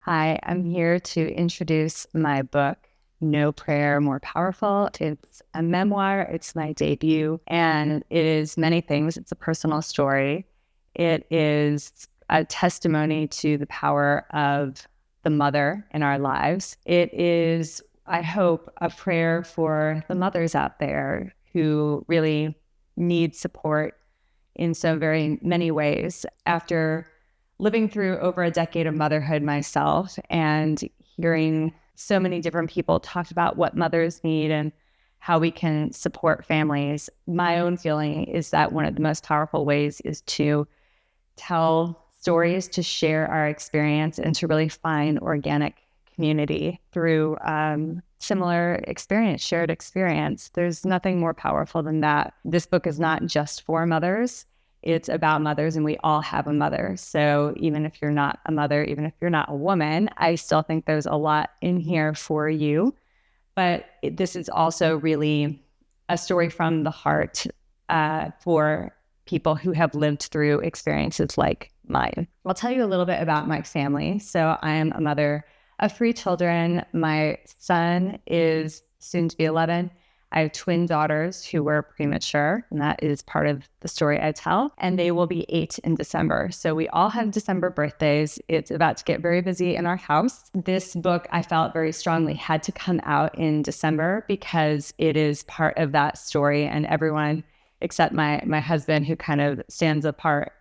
Hi, I'm here to introduce my book, No Prayer More Powerful. It's a memoir, it's my debut, and it is many things. It's a personal story. It is a testimony to the power of the mother in our lives. It is, I hope, a prayer for the mothers out there who really need support in so very many ways. After living through over a decade of motherhood myself and hearing so many different people talk about what mothers need and how we can support families, my own feeling is that one of the most powerful ways is to tell stories, to share our experience, and to really find organic community through similar experience, shared experience. There's nothing more powerful than that. This book is not just for mothers. It's about mothers, and we all have a mother. So even if you're not a mother, even if you're not a woman, I still think there's a lot in here for you. But this is also really a story from the heart for people who have lived through experiences like mine. I'll tell you a little bit about my family. So I am a mother of 3 children. My son is soon to be 11. I have twin daughters who were premature, and that is part of the story I tell, and they will be 8 in December. So we all have December birthdays. It's about to get very busy in our house. This book, I felt very strongly, had to come out in December because it is part of that story, and everyone except my husband, who kind of stands apart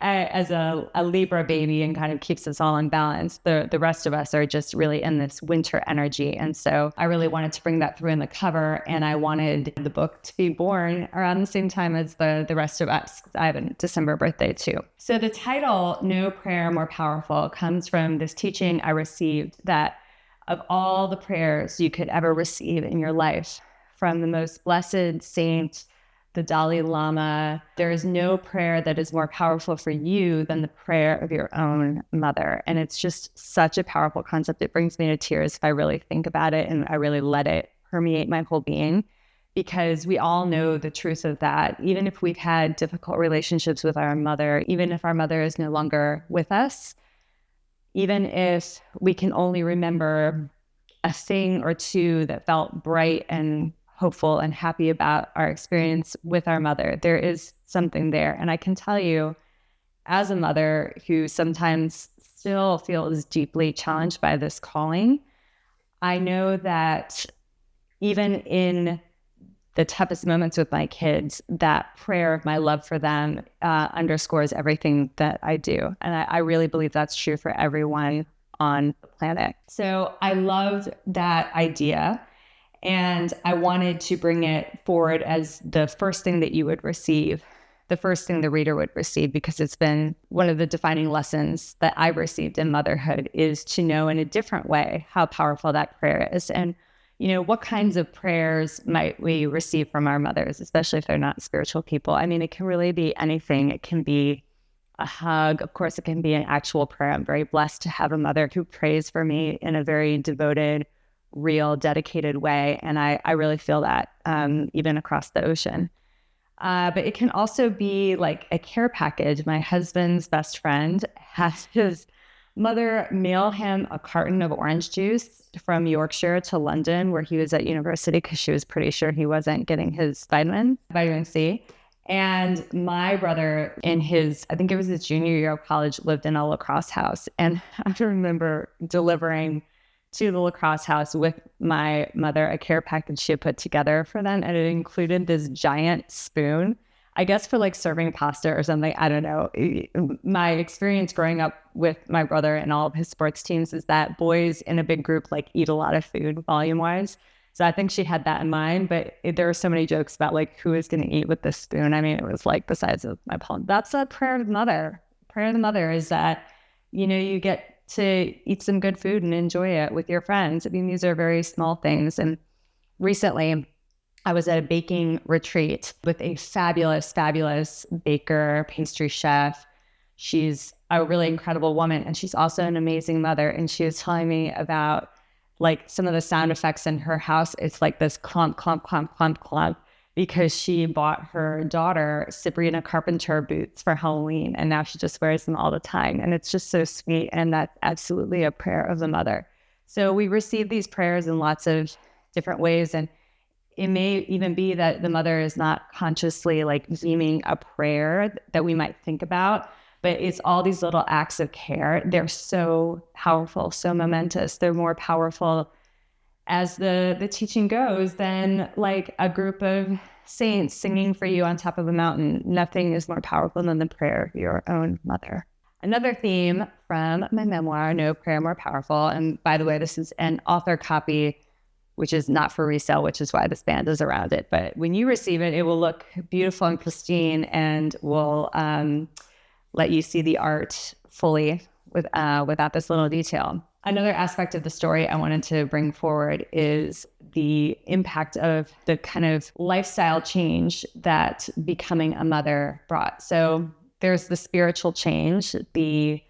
as a Libra baby and kind of keeps us all in balance. The rest of us are just really in this winter energy. And so I really wanted to bring that through in the cover, and I wanted the book to be born around the same time as the rest of us. I have a December birthday too. So the title, No Prayer More Powerful, comes from this teaching I received that of all the prayers you could ever receive in your life, from the most blessed saint, the Dalai Lama, there is no prayer that is more powerful for you than the prayer of your own mother. And it's just such a powerful concept. It brings me to tears if I really think about it and I really let it permeate my whole being, because we all know the truth of that. Even if we've had difficult relationships with our mother, even if our mother is no longer with us, even if we can only remember a thing or two that felt bright and hopeful and happy about our experience with our mother, there is something there. And I can tell you, as a mother who sometimes still feels deeply challenged by this calling, I know that even in the toughest moments with my kids, that prayer of my love for them underscores everything that I do. And I really believe that's true for everyone on the planet. So I loved that idea. And I wanted to bring it forward as the first thing that you would receive, the first thing the reader would receive, because it's been one of the defining lessons that I received in motherhood, is to know in a different way how powerful that prayer is. And, you know, what kinds of prayers might we receive from our mothers, especially if they're not spiritual people? I mean, it can really be anything. It can be a hug. Of course, it can be an actual prayer. I'm very blessed to have a mother who prays for me in a very devoted, real, dedicated way. And I really feel that even across the ocean. But it can also be like a care package. My husband's best friend has his mother mail him a carton of orange juice from Yorkshire to London, where he was at university, because she was pretty sure he wasn't getting his vitamin C. And my brother, in his, I think it was his junior year of college, lived in a lacrosse house. And I remember delivering to the lacrosse house with my mother a care package she had put together for them, and it included this giant spoon, I guess for like serving pasta or something. I don't know. My experience growing up with my brother and all of his sports teams is that boys in a big group like eat a lot of food volume wise. So I think she had that in mind, but there were so many jokes about like who is going to eat with this spoon. I mean, it was like the size of my palm. That's a prayer of the mother. Prayer of the mother is that, you know, you get to eat some good food and enjoy it with your friends. I mean, these are very small things. And recently I was at a baking retreat with a fabulous, fabulous baker, pastry chef. She's a really incredible woman, and she's also an amazing mother. And she was telling me about like some of the sound effects in her house. It's like this clump, clump, clump, clump, clump. because she bought her daughter Sabrina Carpenter boots for Halloween, and now she just wears them all the time. And it's just so sweet. And that's absolutely a prayer of the mother. So we receive these prayers in lots of different ways. And it may even be that the mother is not consciously like deeming a prayer that we might think about, but it's all these little acts of care. They're so powerful, so momentous. They're more powerful, as the teaching goes, than like a group of saints singing for you on top of a mountain. Nothing is more powerful than the prayer of your own mother. Another theme from my memoir, No Prayer More Powerful. And by the way, this is an author copy, which is not for resale, which is why this band is around it. But when you receive it, it will look beautiful and pristine, and will let you see the art fully without this little detail. Another aspect of the story I wanted to bring forward is the impact of the kind of lifestyle change that becoming a mother brought. So there's the spiritual change, the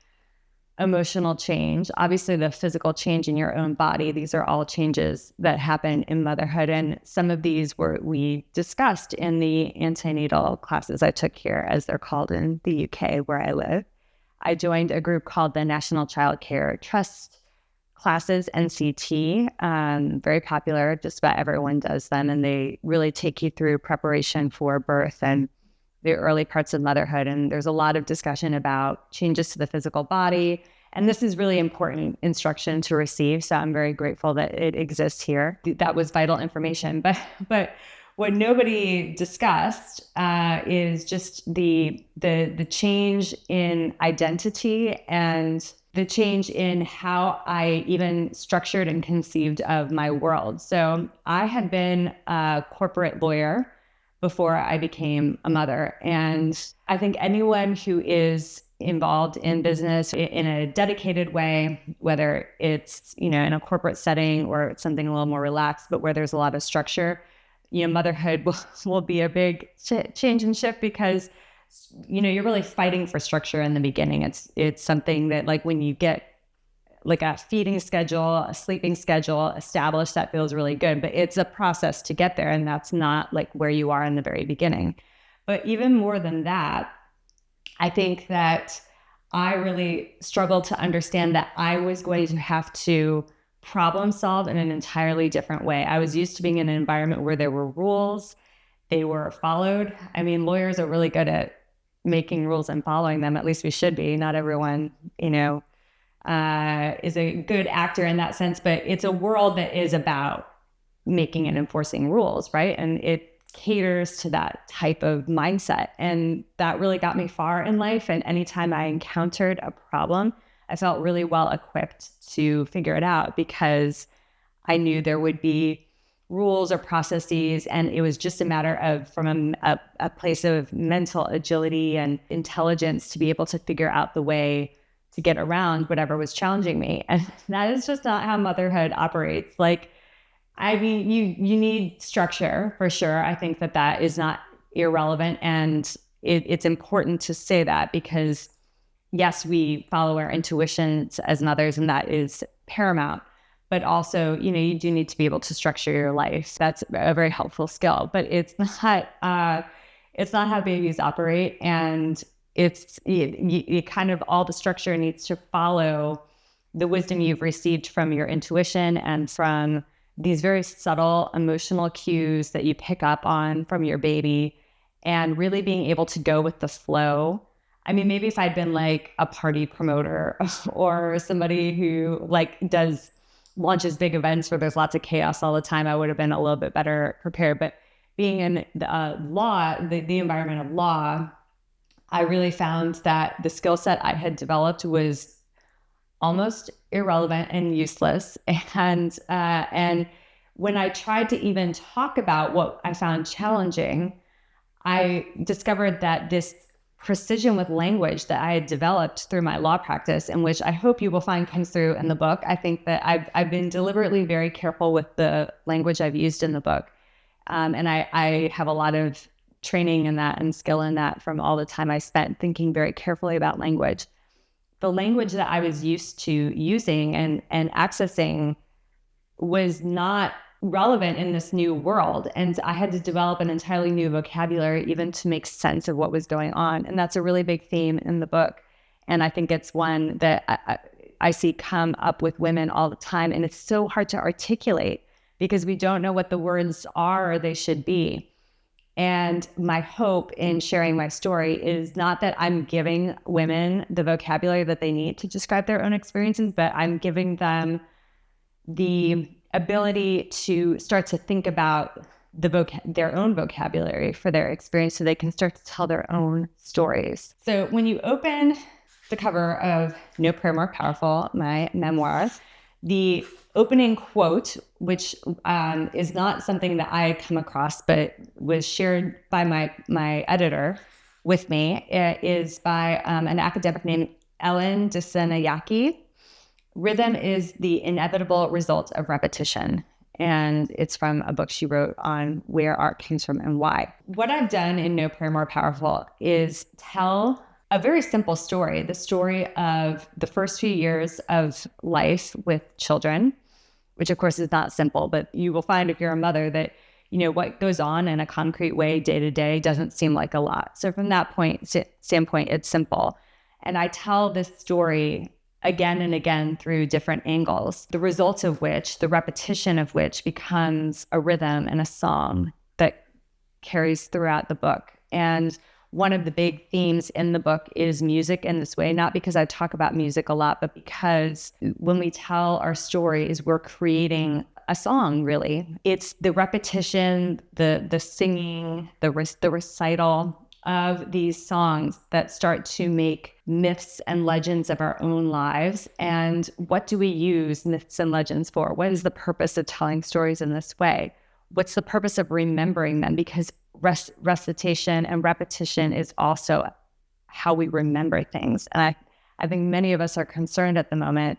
emotional change, obviously the physical change in your own body. These are all changes that happen in motherhood. And some of these we discussed in the antenatal classes I took here, as they're called in the UK where I live. I joined a group called the National Child Care Trust classes, NCT, very popular. Just about everyone does them. And they really take you through preparation for birth and the early parts of motherhood. And there's a lot of discussion about changes to the physical body. And this is really important instruction to receive. So I'm very grateful that it exists here. That was vital information. But what nobody discussed is just the change in identity and the change in how I even structured and conceived of my world. So I had been a corporate lawyer before I became a mother. And I think anyone who is involved in business in a dedicated way, whether it's, in a corporate setting or it's something a little more relaxed, but where there's a lot of structure, motherhood will be a big change and shift, because you're really fighting for structure in the beginning. It's something that, like, when you get like a feeding schedule, a sleeping schedule established, that feels really good, but it's a process to get there. And that's not like where you are in the very beginning. But even more than that, I think that I really struggled to understand that I was going to have to problem solve in an entirely different way. I was used to being in an environment where there were rules, they were followed. I mean, lawyers are really good at making rules and following them. At least we should be. Not everyone, is a good actor in that sense, but it's a world that is about making and enforcing rules, right? And it caters to that type of mindset. And that really got me far in life. And anytime I encountered a problem, I felt really well equipped to figure it out, because I knew there would be rules or processes, and it was just a matter of, from a place of mental agility and intelligence, to be able to figure out the way to get around whatever was challenging me. And that is just not how motherhood operates. Like, I mean, you need structure for sure. I think that is not irrelevant, and it's important to say that, because yes, we follow our intuitions as mothers, and that is paramount. But also, you do need to be able to structure your life. That's a very helpful skill, but it's not how babies operate. And it kind of, all the structure needs to follow the wisdom you've received from your intuition and from these very subtle emotional cues that you pick up on from your baby, and really being able to go with the flow. I mean, maybe if I'd been like a party promoter or somebody who launches big events where there's lots of chaos all the time, I would have been a little bit better prepared. But being in the law, the environment of law, I really found that the skill set I had developed was almost irrelevant and useless. And when I tried to even talk about what I found challenging, I discovered that this precision with language that I had developed through my law practice, and which I hope you will find comes through in the book. I think that I've been deliberately very careful with the language I've used in the book. And I have a lot of training in that and skill in that from all the time I spent thinking very carefully about language. The language that I was used to using and accessing was not relevant in this new world. And I had to develop an entirely new vocabulary even to make sense of what was going on. And that's a really big theme in the book. And I think it's one that I see come up with women all the time. And it's so hard to articulate because we don't know what the words are or they should be. And my hope in sharing my story is not that I'm giving women the vocabulary that they need to describe their own experiences, but I'm giving them the ability to start to think about their own vocabulary for their experience so they can start to tell their own stories. So when you open the cover of No Prayer More Powerful, my memoir, the opening quote, which is not something that I come across, but was shared by my editor with me, is by an academic named Ellen Dissanayake. Rhythm is the inevitable result of repetition. And it's from a book she wrote on where art comes from and why. What I've done in No Prayer More Powerful is tell a very simple story, the story of the first few years of life with children, which of course is not simple, but you will find if you're a mother that, what goes on in a concrete way day to day doesn't seem like a lot. So from that standpoint, it's simple. And I tell this story again and again through different angles, the result of which, the repetition of which becomes a rhythm and a song that carries throughout the book. And one of the big themes in the book is music in this way, not because I talk about music a lot, but because when we tell our stories, we're creating a song, really. It's the repetition, the singing, the recital of these songs that start to make myths and legends of our own lives. And what do we use myths and legends for? What is the purpose of telling stories in this way? What's the purpose of remembering them? Because recitation and repetition is also how we remember things. And I think many of us are concerned at the moment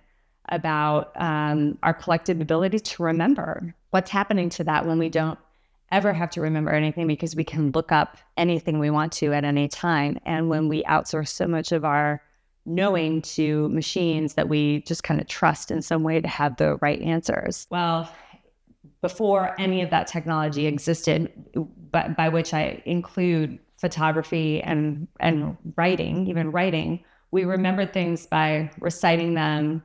about our collective ability to remember. What's happening to that when we don't ever have to remember anything because we can look up anything we want to at any time. And when we outsource so much of our knowing to machines that we just kind of trust in some way to have the right answers. Well, before any of that technology existed, by which I include photography and writing, even writing, we remembered things by reciting them,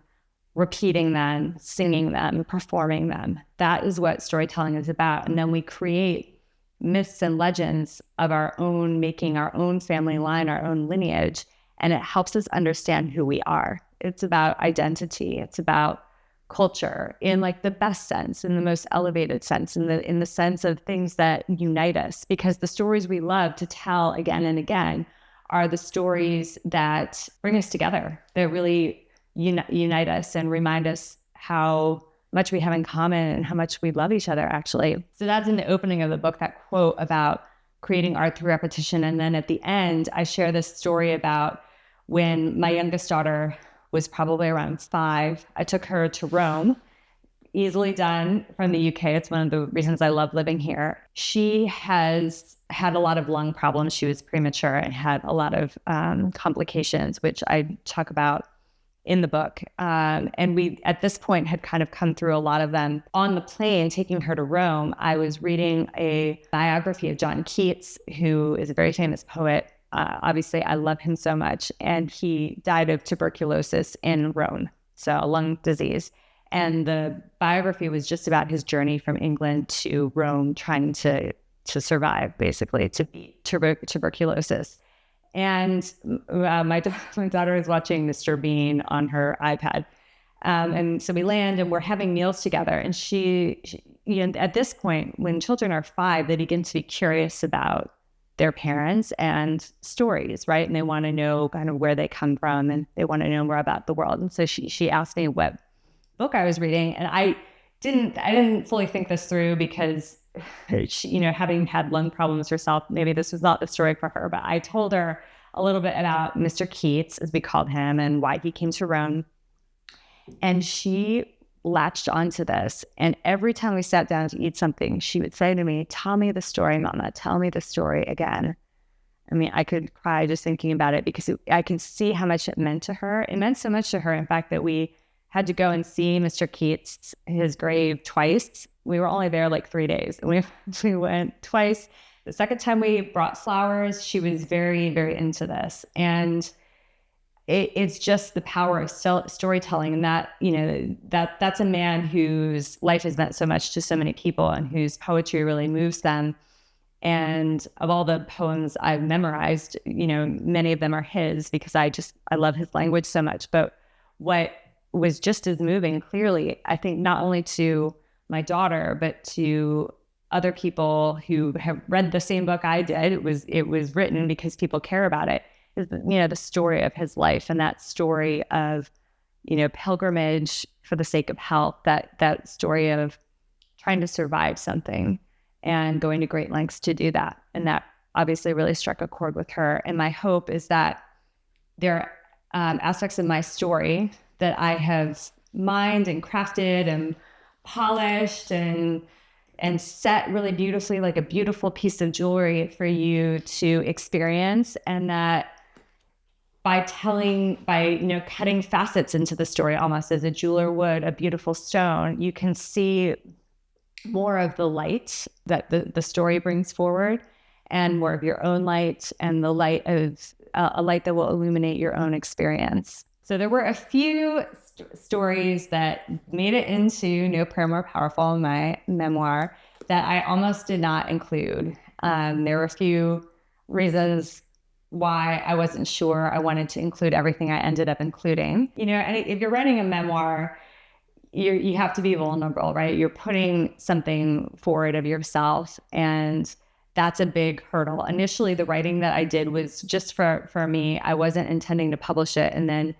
repeating them, singing them, performing them. That is what storytelling is about. And then we create myths and legends of our own, making our own family line, our own lineage, and it helps us understand who we are. It's about identity. It's about culture in like the best sense, in the most elevated sense, in the sense of things that unite us, because the stories we love to tell again and again are the stories that bring us together, that really unite us and remind us how much we have in common and how much we love each other, actually. So that's in the opening of the book, that quote about creating art through repetition. And then at the end, I share this story about when my youngest daughter was probably around 5. I took her to Rome, easily done from the UK. It's one of the reasons I love living here. She has had a lot of lung problems. She was premature and had a lot of complications, which I talk about in the book. And we, at this point, had kind of come through a lot of them. On the plane, taking her to Rome, I was reading a biography of John Keats, who is a very famous poet. Obviously, I love him so much. And he died of tuberculosis in Rome, so a lung disease. And the biography was just about his journey from England to Rome, trying to survive, basically, to beat tuberculosis. And my daughter is watching Mr. Bean on her iPad. And so we land and we're having meals together. And she, at this point, when children are 5, they begin to be curious about their parents and stories, right? And they want to know kind of where they come from, and they want to know more about the world. And so she asked me what book I was reading, and I didn't fully think this through, because she, having had lung problems herself, maybe this was not the story for her. But I told her a little bit about Mr. Keats, as we called him, and why he came to Rome. And she latched onto this. And every time we sat down to eat something, she would say to me, "Tell me the story, Mama. Tell me the story again." I mean, I could cry just thinking about it, because I can see how much it meant to her. It meant so much to her, in fact, that we had to go and see Mr. Keats, his grave, twice. We were only there like 3 days. We went twice. The second time we brought flowers, she was very, very into this. And it's just the power of storytelling, and that, that's a man whose life has meant so much to so many people and whose poetry really moves them. And of all the poems I've memorized, many of them are his, because I love his language so much. But what was just as moving, clearly, I think, not only to my daughter, but to other people who have read the same book I did, it was written because people care about it, is, the story of his life, and that story of, pilgrimage for the sake of health, that story of trying to survive something and going to great lengths to do that. And that obviously really struck a chord with her. And my hope is that there are aspects of my story that I have mined and crafted and polished and set really beautifully, like a beautiful piece of jewelry for you to experience. And that by cutting facets into the story, almost as a jeweler would a beautiful stone, you can see more of the light that the story brings forward, and more of your own light, and the light of a light that will illuminate your own experience. So there were a few stories that made it into No Prayer More Powerful, my memoir, that I almost did not include. There were a few reasons why I wasn't sure I wanted to include everything I ended up including. And if you're writing a memoir, you have to be vulnerable, right? You're putting something forward of yourself, and that's a big hurdle. Initially, the writing that I did was just for me. I wasn't intending to publish it. And then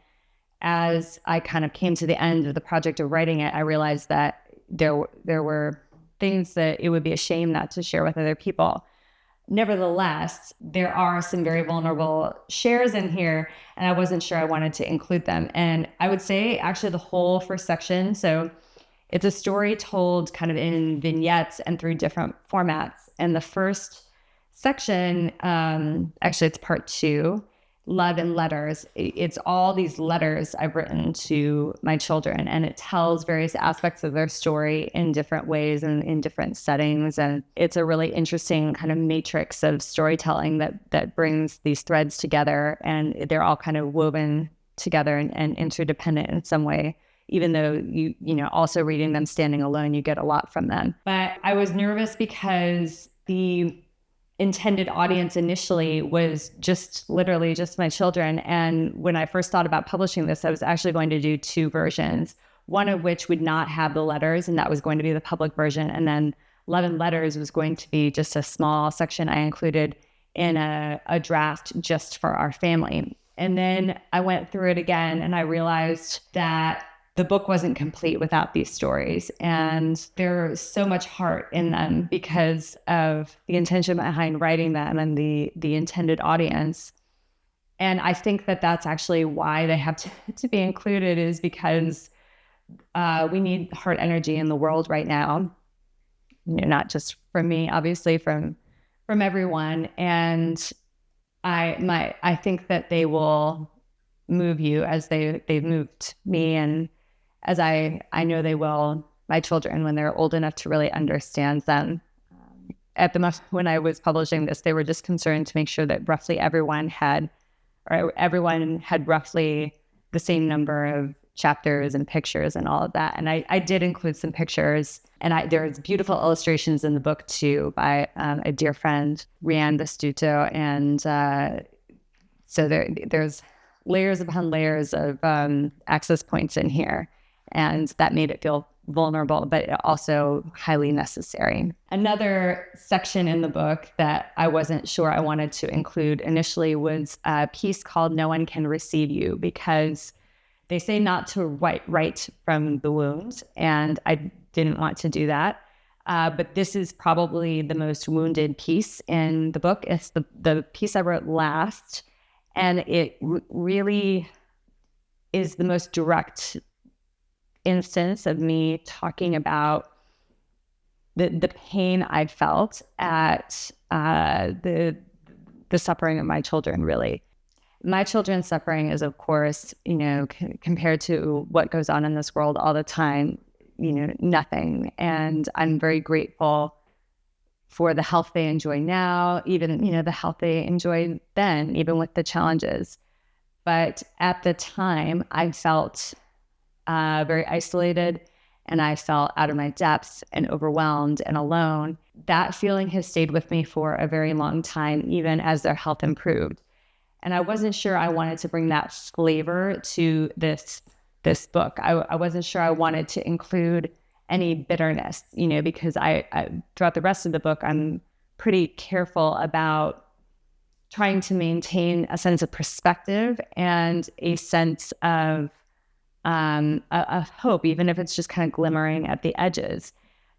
as I kind of came to the end of the project of writing it, I realized that there were things that it would be a shame not to share with other people. Nevertheless, there are some very vulnerable shares in here, and I wasn't sure I wanted to include them. And I would say actually the whole first section, so it's a story told kind of in vignettes and through different formats. And the first section, actually it's part 2, Love and Letters. It's all these letters I've written to my children, and it tells various aspects of their story in different ways and in different settings. And it's a really interesting kind of matrix of storytelling that brings these threads together, and they're all kind of woven together and interdependent in some way. Even though you also reading them standing alone, you get a lot from them. But I was nervous because the intended audience initially was literally just my children. And when I first thought about publishing this, I was actually going to do 2 versions, one of which would not have the letters, and that was going to be the public version. And then Love and Letters was going to be just a small section I included in a draft just for our family. And then I went through it again, and I realized that the book wasn't complete without these stories. And there's so much heart in them because of the intention behind writing them and the intended audience. And I think that that's actually why they have to be included, is because we need heart energy in the world right now. Not just from me, obviously from everyone. And I think that they will move you as they've moved me, and as I know they will my children when they're old enough to really understand them. At the moment when I was publishing this, they were just concerned to make sure that everyone had roughly the same number of chapters and pictures and all of that. And I did include some pictures, and there's beautiful illustrations in the book too by a dear friend, Rianne Vestuto. And so there's layers upon layers of access points in here. And that made it feel vulnerable, but also highly necessary. Another section in the book that I wasn't sure I wanted to include initially was a piece called No One Can Receive You, because they say not to write from the wound, and I didn't want to do that. But this is probably the most wounded piece in the book. It's the piece I wrote last, and it really is the most direct instance of me talking about the pain I felt at the suffering of my children, really. my children's suffering is, of course, compared to what goes on in this world all the time, nothing. And I'm very grateful for the health they enjoy now, even, the health they enjoyed then, even with the challenges. But at the time, I felt very isolated, and I felt out of my depths and overwhelmed and alone. That feeling has stayed with me for a very long time, even as their health improved. And I wasn't sure I wanted to bring that flavor to this book. I wasn't sure I wanted to include any bitterness, because I throughout the rest of the book, I'm pretty careful about trying to maintain a sense of perspective and a sense of hope, even if it's just kind of glimmering at the edges.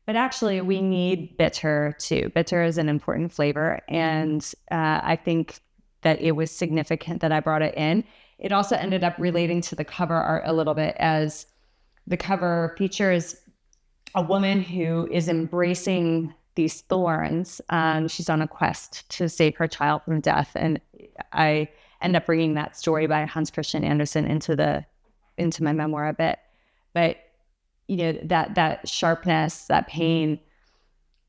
But actually, we need bitter too. Bitter is an important flavor, and I think that it was significant that I brought it in. It also ended up relating to the cover art a little bit, as the cover features a woman who is embracing these thorns. She's on a quest to save her child from death, and I end up bringing that story by Hans Christian Andersen into my memoir a bit. But that sharpness, that pain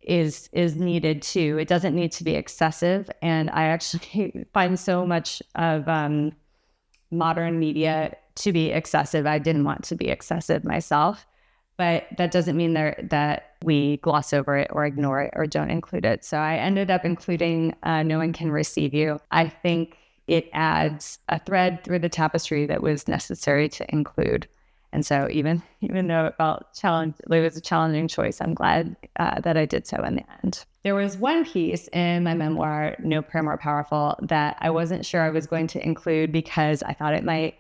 is needed too. It doesn't need to be excessive. And I actually find so much of modern media to be excessive. I didn't want to be excessive myself, but that doesn't mean that we gloss over it or ignore it or don't include it. So I ended up including No One Can Receive You. I think it adds a thread through the tapestry that was necessary to include. And so even though it was a challenging choice, I'm glad that I did so in the end. There was one piece in my memoir, No Prayer More Powerful, that I wasn't sure I was going to include because I thought it might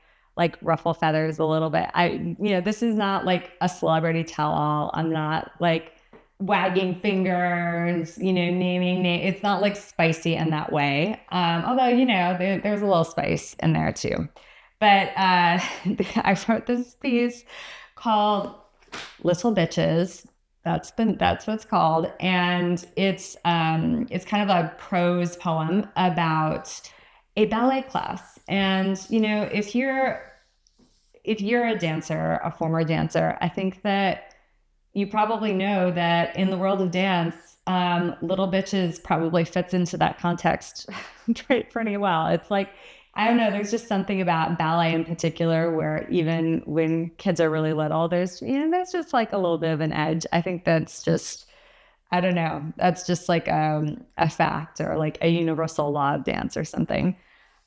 ruffle feathers a little bit. This is not like a celebrity tell-all. I'm not wagging fingers, naming names. It's not spicy in that way. Although, there's a little spice in there too. But I wrote this piece called Little Bitches. That's what it's called. And it's kind of a prose poem about a ballet class. And, if you're a dancer, a former dancer, I think that you probably know that in the world of dance, Little Bitches probably fits into that context pretty well. It's I don't know, there's just something about ballet in particular where even when kids are really little, there's just a little bit of an edge. I think that's just, I don't know, that's just a fact or a universal law of dance or something.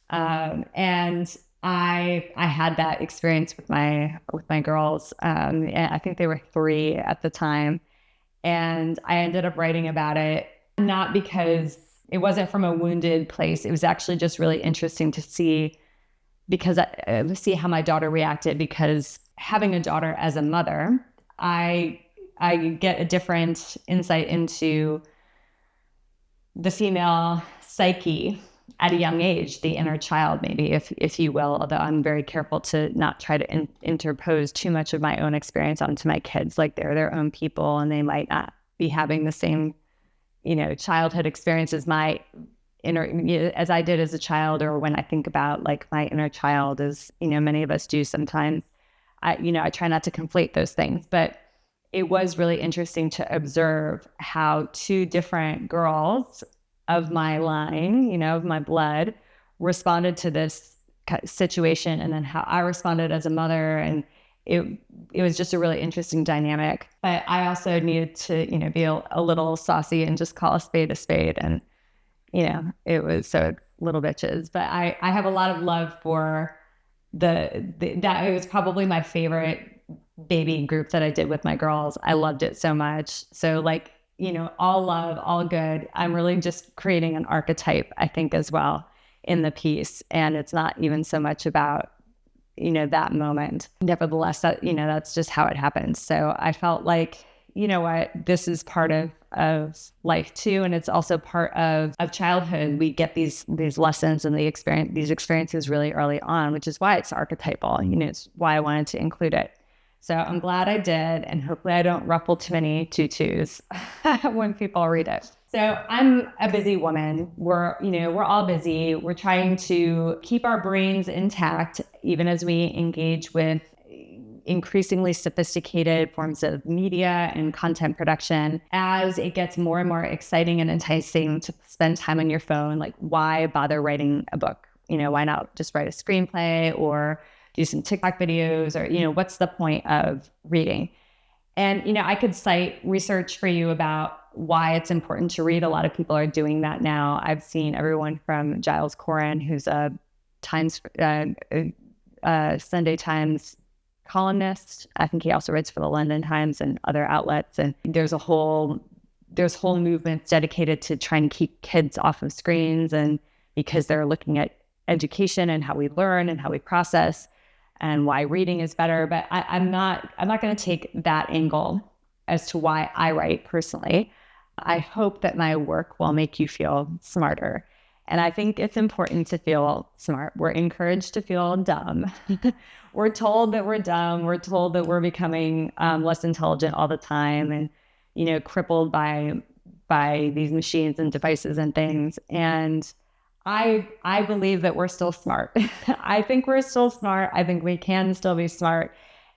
And I had that experience with my girls. And I think they were 3 at the time. And I ended up writing about it, not because it wasn't from a wounded place. It was actually just really interesting to see, because see how my daughter reacted, because having a daughter as a mother, I get a different insight into the female psyche at a young age, the inner child, maybe, if you will, although I'm very careful to not try to interpose too much of my own experience onto my kids. They're their own people, and they might not be having the same childhood experience as my as I did as a child, or when I think about my inner child, as many of us do sometimes. I try not to conflate those things, but it was really interesting to observe how 2 different girls of my line, of my blood, responded to this situation, and then how I responded as a mother. And it was just a really interesting dynamic. But I also needed to, be a little saucy and just call a spade. And, it was Little Bitches. But I have a lot of love for that. It was probably my favorite baby group that I did with my girls. I loved it so much. So all love, all good. I'm really just creating an archetype, I think, as well in the piece. And it's not even so much about that moment. Nevertheless, that's just how it happens. So I felt this is part of life too. And it's also part of childhood. We get these lessons and these experiences really early on, which is why it's archetypal. It's why I wanted to include it. So I'm glad I did, and hopefully I don't ruffle too many tutus when people read it. So I'm a busy woman. We're all busy. We're trying to keep our brains intact, even as we engage with increasingly sophisticated forms of media and content production. As it gets more and more exciting and enticing to spend time on your phone, like, why bother writing a book? Why not just write a screenplay or do some TikTok videos, or, what's the point of reading? And, I could cite research for you about why it's important to read. A lot of people are doing that now. I've seen everyone from Giles Coren, who's a Sunday Times columnist. I think he also writes for the London Times and other outlets. And there's whole movements dedicated to trying to keep kids off of screens, and because they're looking at education and how we learn and how we process and why reading is better. But I'm not going to take that angle as to why I write personally. I hope that my work will make you feel smarter. And I think it's important to feel smart. We're encouraged to feel dumb. We're told that we're dumb. We're told that we're becoming less intelligent all the time, and, crippled by these machines and devices and things. And I believe that we're still smart. I think we're still smart. I think we can still be smart.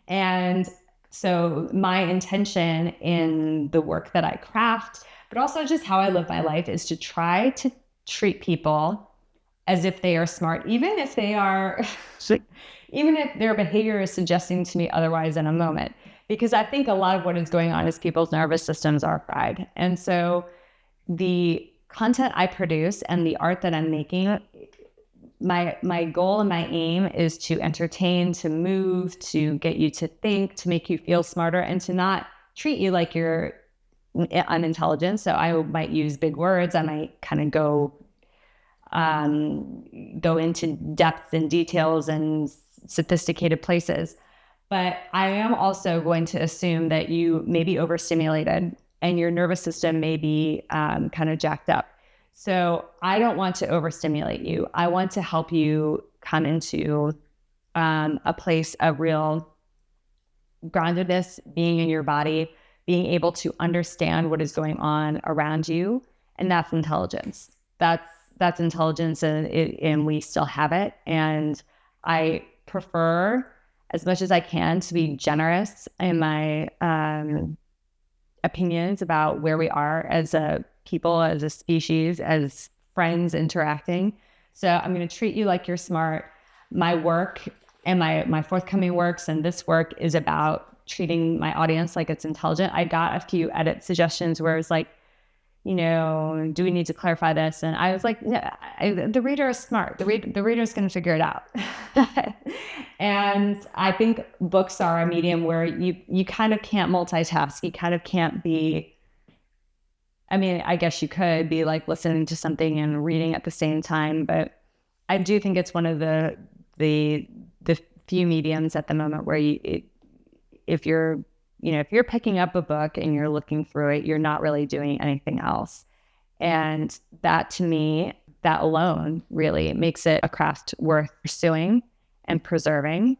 And so my intention in the work that I craft, but also just how I live my life, is to try to treat people as if they are smart, even if their behavior is suggesting to me otherwise in a moment. Because I think a lot of what is going on is people's nervous systems are fried. And so the content I produce and the art that I'm making, my goal and my aim is to entertain, to move, to get you to think, to make you feel smarter, and to not treat you like you're unintelligent. So I might use big words. I might kind of go into depth and details and sophisticated places. But I am also going to assume that you may be overstimulated and your nervous system may be kind of jacked up. So I don't want to overstimulate you. I want to help you come into a place of real groundedness, being in your body, being able to understand what is going on around you. And that's intelligence. That's intelligence, and we still have it. And I prefer, as much as I can, to be generous in my opinions about where we are as a people, as a species, as friends interacting. So I'm going to treat you like you're smart. My work and my forthcoming works and this work is about treating my audience like it's intelligent. I got a few edit suggestions where it's like, do we need to clarify this? And I was like, yeah, the reader is smart. The reader is going to figure it out. And I think books are a medium where you kind of can't multitask. You kind of can't be, I guess you could be like listening to something and reading at the same time, but I do think it's one of the few mediums at the moment where if you're picking up a book and you're looking through it, you're not really doing anything else. And that, to me, that alone really makes it a craft worth pursuing and preserving.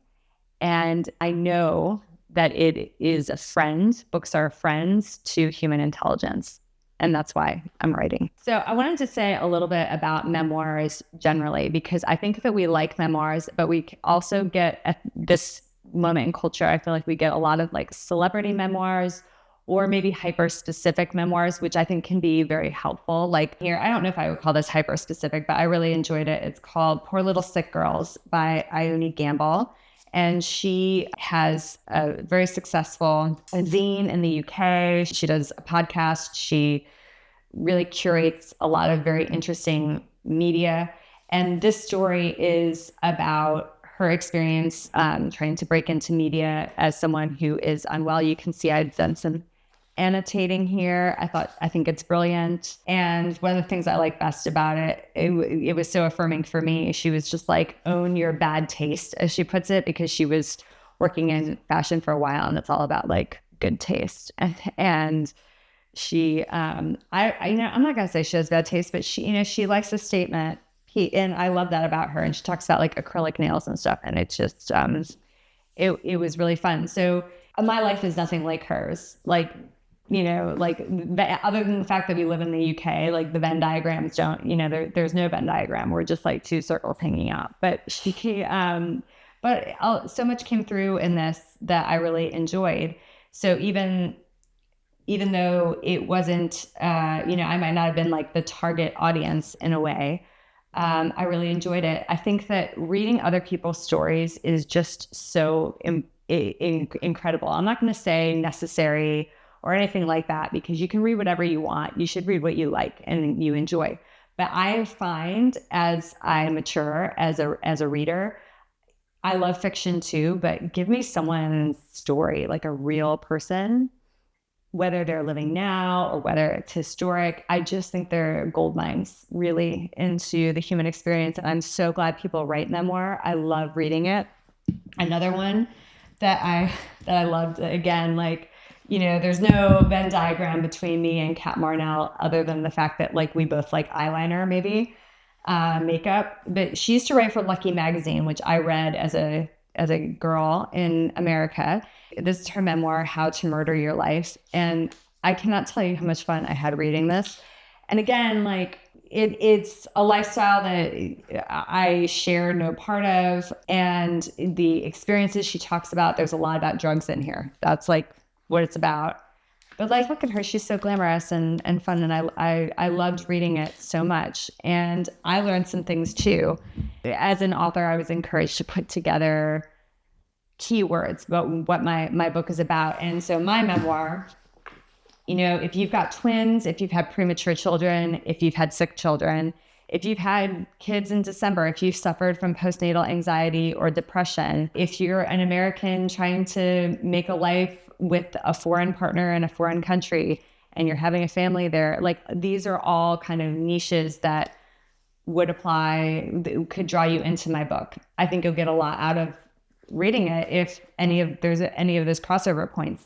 And I know that it is a friend. Books are friends to human intelligence. And that's why I'm writing. So I wanted to say a little bit about memoirs generally, because I think that we like memoirs, but we also get at this moment in culture, I feel like we get a lot of like celebrity memoirs or maybe hyper-specific memoirs, which I think can be very helpful. Like here, I don't know if I would call this hyper-specific, but I really enjoyed it. It's called Poor Little Sick Girls by Ione Gamble. And she has a very successful zine in the UK. She does a podcast. She really curates a lot of very interesting media. And this story is about her experience trying to break into media as someone who is unwell. You can see I've done some annotating here. I think it's brilliant. And one of the things I like best about it was so affirming for me. She was just like, own your bad taste, as she puts it, because she was working in fashion for a while, and it's all about like good taste. And she, I'm not gonna say she has bad taste, but she likes a statement. And I love that about her. And she talks about like acrylic nails and stuff. And it's just, it was really fun. So my life is nothing like hers. Like, other than the fact that we live in the UK, like the Venn diagrams don't, there's no Venn diagram. We're just like two circles hanging out. But so much came through in this that I really enjoyed. So even though it wasn't, I might not have been like the target audience in a way, I really enjoyed it. I think that reading other people's stories is just so incredible. I'm not going to say necessary or anything like that, because you can read whatever you want. You should read what you like and you enjoy. But I find as I mature as a reader, I love fiction too, but give me someone's story, like a real person, whether they're living now or whether it's historic. I just think they're gold mines really into the human experience. And I'm so glad people write memoir. I love reading it. Another one that I loved, again, like, there's no Venn diagram between me and Kat Marnell other than the fact that like we both like eyeliner, maybe makeup. But she used to write for Lucky magazine, which I read as a girl in America. This is her memoir, How to Murder Your Life. And I cannot tell you how much fun I had reading this. And again, like it's a lifestyle that I share no part of. And the experiences she talks about, there's a lot about drugs in here. That's like what it's about. But like, look at her. She's so glamorous and fun. And I loved reading it so much. And I learned some things too. As an author, I was encouraged to put together keywords about what my book is about. And so my memoir, if you've got twins, if you've had premature children, if you've had sick children, if you've had kids in December, if you've suffered from postnatal anxiety or depression, if you're an American trying to make a life with a foreign partner in a foreign country and you're having a family there, like these are all kind of niches that would apply, that could draw you into my book. I think you'll get a lot out of reading it if there's any of those crossover points.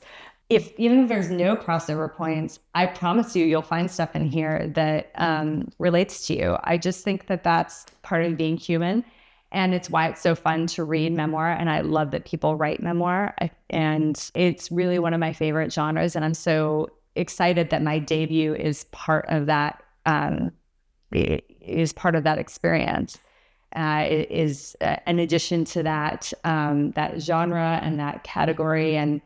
Even if there's no crossover points, I promise you'll find stuff in here that relates to you. I just think that that's part of being human. And it's why it's so fun to read memoir. And I love that people write memoir. And it's really one of my favorite genres. And I'm so excited that my debut is part of that, experience. It is an addition to that genre and that category. And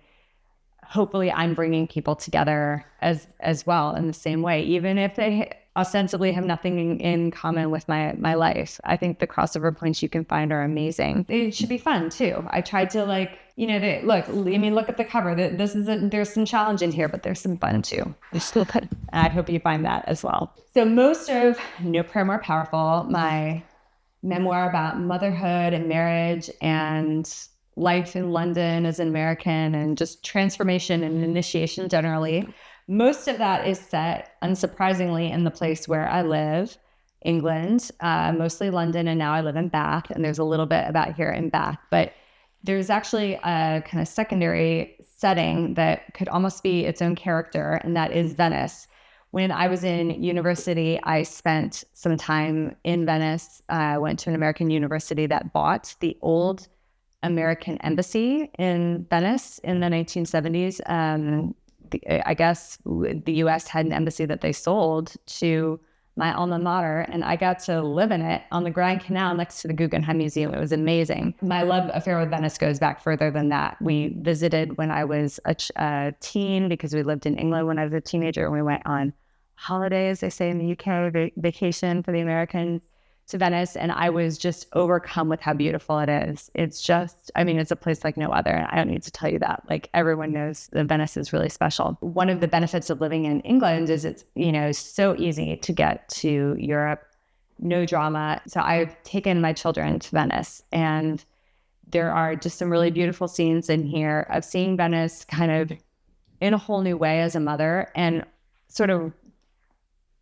hopefully I'm bringing people together as well in the same way, even if they ostensibly have nothing in common with my life. I think the crossover points you can find are amazing. It should be fun too. I tried to look at the cover. There's some challenge in here, but there's some fun too. It's still good. And I hope you find that as well. So most of No Prayer More Powerful, my memoir about motherhood and marriage and life in London as an American and just transformation and initiation generally, most of that is set, unsurprisingly, in the place where I live, England, mostly London, and now I live in Bath, and there's a little bit about here in Bath. But there's actually a kind of secondary setting that could almost be its own character, and that is Venice. When I was in university, I spent some time in Venice. I went to an American university that bought the old American embassy in Venice in the 1970s. I guess the U.S. had an embassy that they sold to my alma mater, and I got to live in it on the Grand Canal next to the Guggenheim Museum. It was amazing. My love affair with Venice goes back further than that. We visited when I was a teen because we lived in England when I was a teenager, and we went on holiday, as they say in the UK, vacation for the Americans, to Venice, and I was just overcome with how beautiful it is. It's just, it's a place like no other. I don't need to tell you that. Like, everyone knows that Venice is really special. One of the benefits of living in England is it's, so easy to get to Europe, no drama. So I've taken my children to Venice, and there are just some really beautiful scenes in here of seeing Venice kind of in a whole new way as a mother, and sort of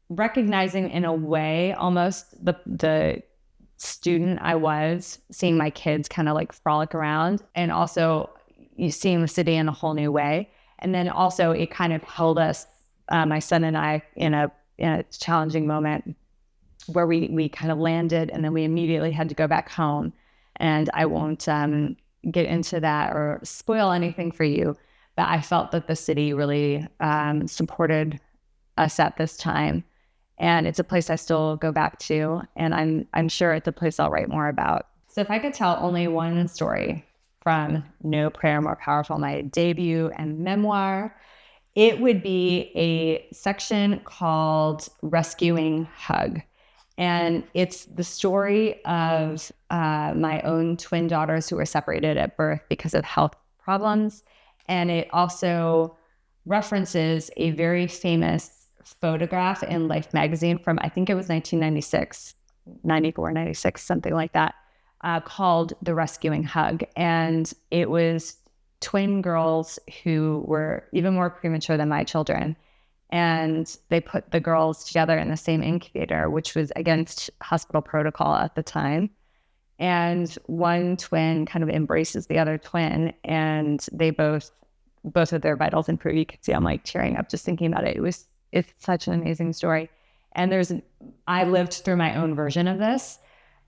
recognizing in a way almost the student I was, seeing my kids kind of like frolic around, and also seeing the city in a whole new way. And then also it kind of held us, my son and I, in a challenging moment where we kind of landed, and then we immediately had to go back home. And I won't get into that or spoil anything for you, but I felt that the city really supported us at this time. And it's a place I still go back to, and I'm sure it's a place I'll write more about. So if I could tell only one story from No Prayer More Powerful, my debut and memoir, it would be a section called Rescuing Hug. And it's the story of my own twin daughters who were separated at birth because of health problems. And it also references a very famous photograph in Life magazine from, I think it was 1996, 94, 96, something like that, called The Rescuing Hug. And it was twin girls who were even more premature than my children. And they put the girls together in the same incubator, which was against hospital protocol at the time. And one twin kind of embraces the other twin, and they both of their vitals improve. You can see I'm like tearing up just thinking about it. It's such an amazing story. And I lived through my own version of this.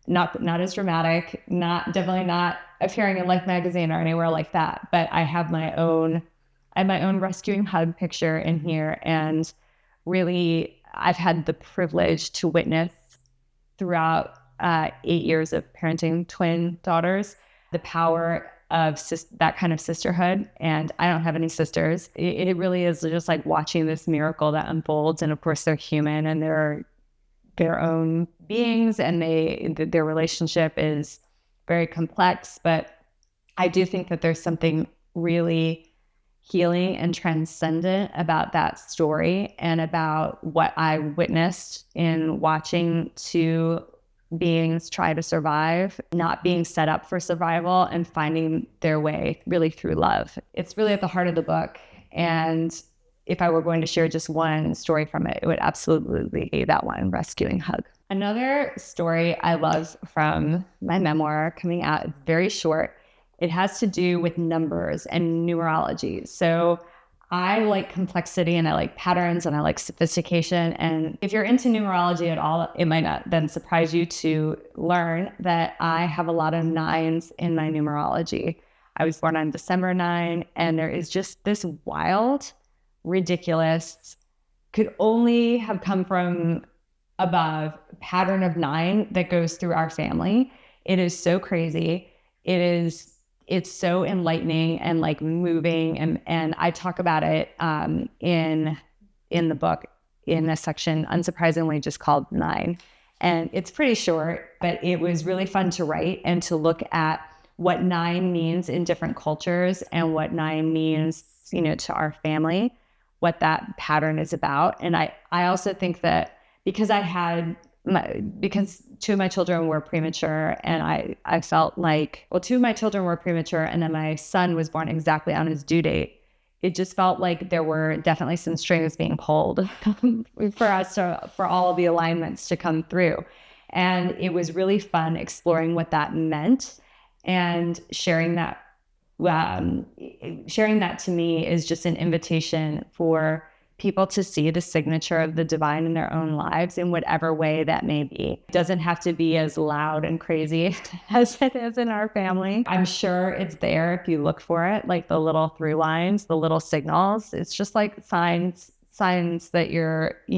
Not as dramatic, definitely not appearing in Life magazine or anywhere like that. But I have my own Rescuing Hug picture in here. And really, I've had the privilege to witness throughout 8 years of parenting twin daughters, the power of that kind of sisterhood. And I don't have any sisters. It really is just like watching this miracle that unfolds. And of course, they're human and they're their own beings, and their relationship is very complex. But I do think that there's something really healing and transcendent about that story and about what I witnessed in watching two beings try to survive, not being set up for survival and finding their way really through love. It's really at the heart of the book. And if I were going to share just one story from it, it would absolutely be that one, Rescuing Hug. Another story I love from my memoir coming out, it's very short. It has to do with numbers and numerology. So I like complexity and I like patterns and I like sophistication. And if you're into numerology at all, it might not then surprise you to learn that I have a lot of nines in my numerology. I was born on December 9, and there is just this wild, ridiculous, could only have come from above pattern of 9 that goes through our family. It is so crazy. It's so enlightening and like moving. And I talk about it in the book in a section, unsurprisingly, just called 9. And it's pretty short, but it was really fun to write and to look at what 9 means in different cultures and what 9 means, to our family, what that pattern is about. And I also think that because because 2 of my children were premature, and I felt like, 2 of my children were premature, and then my son was born exactly on his due date. It just felt like there were definitely some strings being pulled for all of the alignments to come through. And it was really fun exploring what that meant, and sharing that to me is just an invitation for people to see the signature of the divine in their own lives in whatever way that may be. It doesn't have to be as loud and crazy as it is in our family. I'm sure it's there if you look for it, like the little through lines, the little signals. It's just like signs that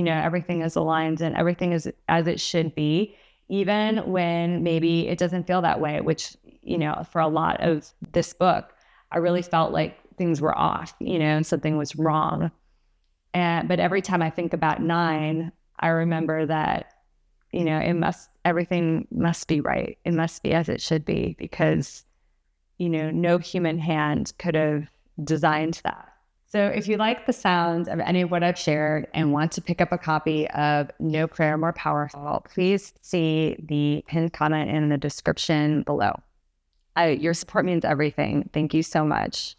everything is aligned and everything is as it should be, even when maybe it doesn't feel that way, which, for a lot of this book, I really felt like things were off, and something was wrong. But every time I think about 9, I remember that, everything must be right. It must be as it should be, because, no human hand could have designed that. So if you like the sound of any of what I've shared and want to pick up a copy of No Prayer More Powerful, please see the pinned comment in the description below. Your support means everything. Thank you so much.